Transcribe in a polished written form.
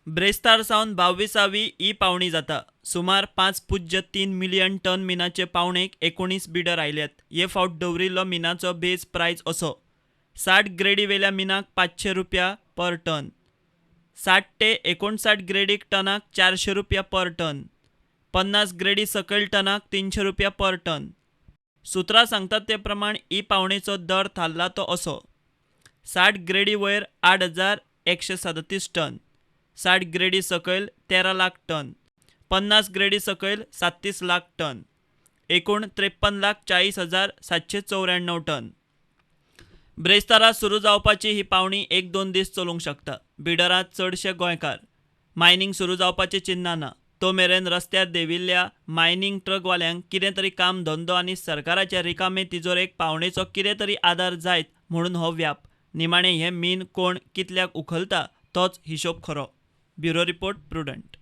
ब्रेस्तार सावन 22वी E पावणी जाता। सुमार 5.3 million ton मिनाचे पावणेक 19 bidder आयल्यात। हे फावट दवरिल्लो मिनाचो बेज प्रायस असो: 60 ग्रेडी वेल्या मिनाक 500 रुपया पर टन, 60 ते 59 ग्रेडीक टनाक 400 रुपया पर टन, 50 ग्रेडी सकयल टनाक 300 रुपया पर टन। सुत्रां सांगतात ते प्रमाण ई पावणेचो दर थारला तो असो: 60 ग्रेडी वयर 8,137 टन, 60 ग्रेडी सकयल 13 लाख टन, 50 ग्रेडी सकयल 37 लाख टन, एकूण 53,40,794 टन। ब्रेस्तारा सुरू जावपाची ही पावणी 1-2 दीस चलूंक शकता। बिडरांत चडशे गोंयकार। मायनिंग सुरू जावपाचें चिन्ह ना। तो मेरेन रस्त्यार देविल्ल्या मायनिंग ट्रकवाल्यांक कितें तरी काम धंदो आनी सरकाराच्या रिकामे तिजोरेक पावणेचो कितें तरी आदार जायत म्हणून हो व्याप। निमाणें हें मीन कोण कितल्याक उखलता तोच हिशोब खरो। Bureau report, prudent.